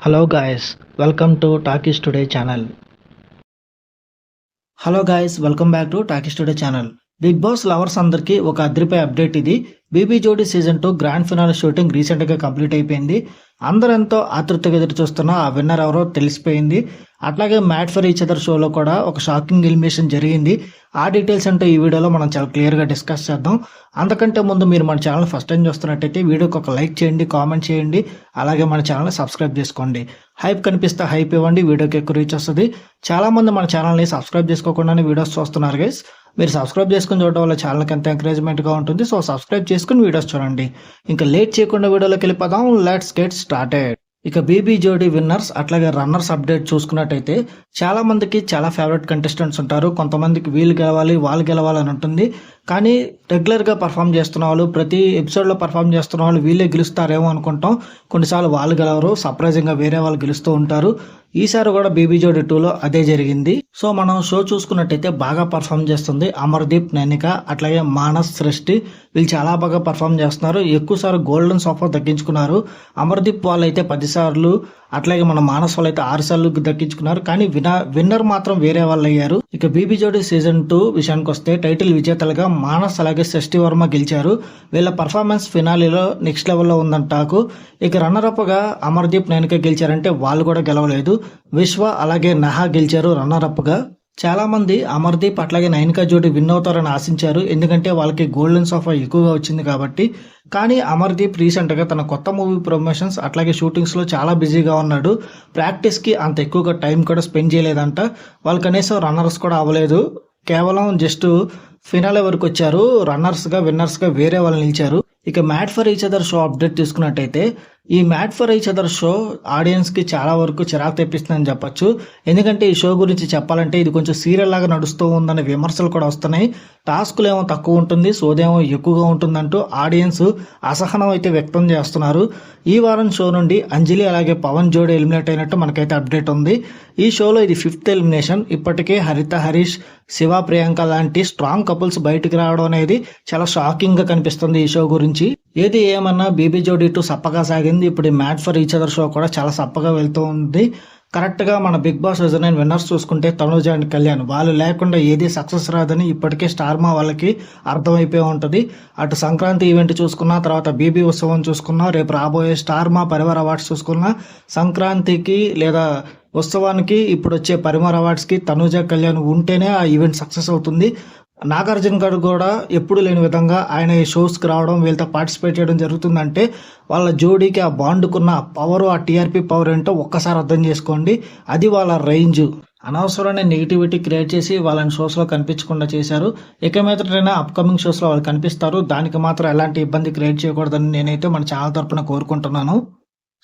Hello guys, welcome to Talkies Today channel. Hello guys, welcome back to talkies today channel. Big Boss lovers అందరికీ ఒక అదిరిపోయే update ఇది. BB Jodi season 2 grand finale shooting రీసెంట్గా complete అయిపోయింది. అందరూ ఎంతో ఆతృతగా ఎదురు చూస్తున్న ఆ విన్నర్ ఎవరో తెలిసిపోయింది. అట్లాగే మ్యాట్ ఫర్ ఈచ్ అదర్ షోలో కూడా ఒక షాకింగ్ ఎలిమినేషన్ జరిగింది. ఆ డీటెయిల్స్ అంటే ఈ వీడియోలో మనం చాలా క్లియర్గా డిస్కస్ చేద్దాం. అంతకంటే ముందు మీరు మన ఛానల్ ఫస్ట్ టైం చూస్తున్నట్టయితే వీడియోకి ఒక లైక్ చేయండి, కామెంట్ చేయండి, అలాగే మన ఛానల్ని సబ్స్క్రైబ్ చేసుకోండి. హైప్ కనిపిస్తే హైప్ ఇవ్వండి, వీడియోకి ఎక్కువ రీచ్ వస్తుంది. చాలా మంది మన ఛానల్ని సబ్స్క్రైబ్ చేసుకోకుండానే వీడియోస్ చూస్తున్నారు గైస్. మీరు సబ్స్క్రైబ్ చేసుకుని చూడడం వల్ల ఛానల్కి ఎంత ఎంకరేజ్మెంట్గా ఉంటుంది. సో సబ్స్క్రైబ్ చేసుకుని వీడియోస్ చూడండి. ఇంకా లేట్ చేయకుండా వీడియోలోకి వెళ్ళిపోదాం. Let's get started. ఇక బీబీ జోడీ విన్నర్స్ అట్లాగే రన్నర్స్ అప్డేట్ చూసుకున్నట్టయితే చాలా మందికి చాలా ఫేవరెట్ కంటెస్టెంట్స్ ఉంటారు. కొంతమందికి వీళ్ళు గెలవాలి వాళ్ళు గెలవాలి అని ఉంటుంది. కానీ రెగ్యులర్గా పర్ఫామ్ చేస్తున్న వాళ్ళు, ప్రతి ఎపిసోడ్లో పర్ఫామ్ చేస్తున్న వాళ్ళు వీళ్ళే గెలుస్తారేమో అనుకుంటాం. కొన్నిసార్లు వాళ్ళు గెలవరు, సర్ప్రైజింగ్గా వేరే వాళ్ళు గెలుస్తూ ఉంటారు. ఈసారి కూడా బీబీ జోడీ 2లో అదే జరిగింది. సో మనం షో చూసుకున్నట్టయితే బాగా పర్ఫామ్ చేస్తుంది అమర్దీప్, నైనిక, అట్లాగే మానస్, సృష్టి. వీళ్ళు చాలా బాగా పర్ఫామ్ చేస్తున్నారు. ఎక్కువసార్లు గోల్డెన్ సోఫా దక్కించుకున్నారు. అమర్దీప్ వాళ్ళైతే 10 సార్లు, అట్లాగే మన మానస్ వాళ్ళు అయితే 6 సార్లు దక్కించుకున్నారు. కానీ విన్నర్ మాత్రం వేరే వాళ్ళు అయ్యారు. ఇక బీబీ జోడీ సీజన్ 2 విషయానికి వస్తే టైటిల్ విజేతలుగా మానస్ అలాగే షష్ఠి వర్మ గెలిచారు. వీళ్ళ పర్ఫార్మెన్స్ ఫినాలీలో నెక్స్ట్ లెవెల్లో ఉందంటాకు. ఇక రన్నర్ గా అమర్దీప్, నైనిక గెలిచారంటే వాళ్ళు కూడా గెలవలేదు. విశ్వ అలాగే నహా గెలిచారు రన్నర్ గా. చాలా మంది అమర్దీప్ అట్లాగే నైనిక జోడీ విన్ అవుతారని ఆశించారు, ఎందుకంటే వాళ్ళకి గోల్డెన్ సోఫా ఎక్కువగా వచ్చింది కాబట్టి. కానీ అమర్దీప్ రీసెంట్గా తన కొత్త మూవీ ప్రమోషన్స్ అట్లాగే షూటింగ్స్లో చాలా బిజీగా ఉన్నాడు. ప్రాక్టీస్కి అంత ఎక్కువగా టైం కూడా స్పెండ్ చేయలేదంట. వాళ్ళు కనీసం రన్నర్స్ కూడా అవ్వలేదు. కేవలం జస్ట్ ఫినాలే వరకు వచ్చారు. రన్నర్స్గా విన్నర్స్గా వేరే వాళ్ళు నిలిచారు. ఇక made for each other show update తీసుకున్నట్టయితే ఈ made for each other show ఆడియన్స్కి చాలా వరకు చిరాకు తెప్పిస్తుందని చెప్పొచ్చు. ఎందుకంటే ఈ షో గురించి చెప్పాలంటే ఇది కొంచెం సీరియల్ లాగా నడుస్తూ ఉందనే విమర్శలు కూడా వస్తున్నాయి. టాస్కులు ఏమో తక్కువ ఉంటుంది, సోదేమో ఎక్కువగా ఉంటుందంటూ ఆడియన్స్ అసహనం అయితే వ్యక్తం చేస్తున్నారు. ఈ వారం షో నుండి అంజలి అలాగే పవన్ జోడీ ఎలిమినేట్ అయినట్టు మనకైతే అప్డేట్ ఉంది. ఈ షోలో ఇది 5th ఎలిమినేషన్. ఇప్పటికే హరిత, హరీష్, శివ, ప్రియాంక లాంటి స్ట్రాంగ్ కపుల్స్ బయటికి రావడం అనేది చాలా షాకింగ్ గా కనిపిస్తుంది ఈ షో గురించి. ఏది ఏమన్నా బీబీ జోడీ 2 సప్పగా సాగింది. ఇప్పుడు made for each other show కూడా చాలా సప్పగా వెళ్తూ ఉంది. కరెక్ట్గా మన బిగ్ బాస్ సీజన్ 9 విన్నర్స్ చూసుకుంటే తనుజ అండ్ కళ్యాణ్, వాళ్ళు లేకుండా ఏది సక్సెస్ రాదని ఇప్పటికే స్టార్మా వాళ్ళకి అర్థమైపోయి ఉంటుంది. అటు సంక్రాంతి ఈవెంట్ చూసుకున్నా, తర్వాత బీబీ ఉత్సవం చూసుకున్నా, రేపు రాబోయే స్టార్మా పరివార్ అవార్డ్స్ చూసుకున్నా, సంక్రాంతికి లేదా ఉత్సవానికి ఇప్పుడు వచ్చే పరివార్ అవార్డ్స్కి తనుజ, కళ్యాణ్ ఉంటేనే ఆ ఈవెంట్ సక్సెస్ అవుతుంది. నాగార్జున గారు కూడా ఎప్పుడు లేని విధంగా ఆయన ఈ షోస్కి రావడం, వీళ్ళతో పార్టిసిపేట్ చేయడం జరుగుతుందంటే వాళ్ళ జోడీకి ఆ బాండుకున్న పవర్, ఆ టీఆర్పీ పవర్ ఏంటో ఒక్కసారి అర్థం చేసుకోండి. అది వాళ్ళ రేంజ్. అనవసరమైన నెగిటివిటీ క్రియేట్ చేసి వాళ్ళని షోస్లో కనిపించకుండా చేశారు. ఇక మీదటైనా అప్కమింగ్ షోస్లో వాళ్ళు కనిపిస్తారు. దానికి మాత్రం ఎలాంటి ఇబ్బంది క్రియేట్ చేయకూడదని నేనైతే మన ఛానల్ తరపున కోరుకుంటున్నాను.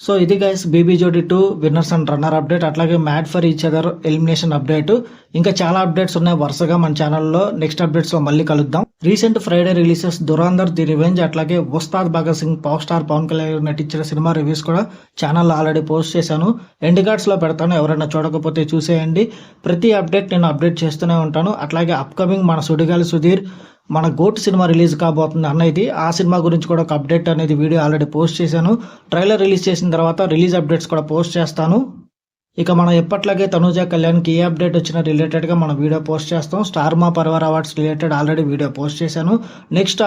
సో ఇది గైస్ బీబీ జోడీ 2 విన్నర్స్ అండ్ రన్నర్ అప్డేట్, అట్లాగే made for each other elimination update. ఇంకా చాలా అప్డేట్స్ ఉన్నాయి వరుసగా మన ఛానల్లో. నెక్స్ట్ అప్డేట్స్ లో మళ్ళీ కలుద్దాం. Recent Friday releases Dhurandhar, the revenge, అట్లాగే ఉస్తాద్ భగత్ సింగ్, పవర్ స్టార్ పవన్ కళ్యాణ్ నటించిన సినిమా రివ్యూస్ కూడా ఛానల్లో ఆల్రెడీ పోస్ట్ చేశాను. ఎండ్ కార్డ్స్ లో పెడతాను, ఎవరైనా చూడకపోతే చూసేయండి. ప్రతి అప్డేట్ నేను అప్డేట్ చేస్తూనే ఉంటాను. అట్లాగే అప్కమింగ్ మన సుడిగాలి సుధీర్, మన గోట్ సినిమా రిలీజ్ కాబోతుంది అన్నది, ఆ సినిమా గురించి కూడా ఒక అప్డేట్ అనేది వీడియో ఆల్రెడీ పోస్ట్ చేశాను. ట్రైలర్ రిలీజ్ చేసిన తర్వాత రిలీజ్ అప్డేట్స్ కూడా పోస్ట్ చేస్తాను. ఇక మనం ఎప్పట్లాగే తనుజ, కళ్యాణ్కి ఏ అప్డేట్ వచ్చినా రిలేటెడ్గా మనం వీడియో పోస్ట్ చేస్తాం. Star Maa Parivar awards related already video post చేశాను. నెక్స్ట్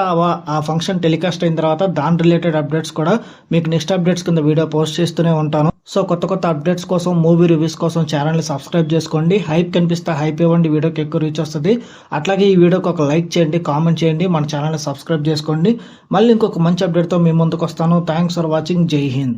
ఆ ఫంక్షన్ టెలికాస్ట్ అయిన తర్వాత దాని రిలేటెడ్ అప్డేట్స్ కూడా మీకు నెక్స్ట్ అప్డేట్స్ కింద వీడియో పోస్ట్ చేస్తూనే ఉంటాను. సో కొత్త అప్డేట్స్ కోసం, మూవీ రివ్యూస్ కోసం ఛానల్ని సబ్స్క్రైబ్ చేసుకోండి. హైప్ కనిపిస్తే హైప్ ఇవ్వండి, వీడియోకి ఎక్కువ రీచ్ వస్తుంది. అట్లాగే ఈ వీడియోకి ఒక లైక్ చేయండి, కామెంట్ చేయండి, మన ఛానల్ని సబ్స్క్రైబ్ చేసుకోండి. మళ్ళీ ఇంకొక మంచి అప్డేట్తో మీ ముందుకు వస్తాను. Thanks for watching. జై హింద్.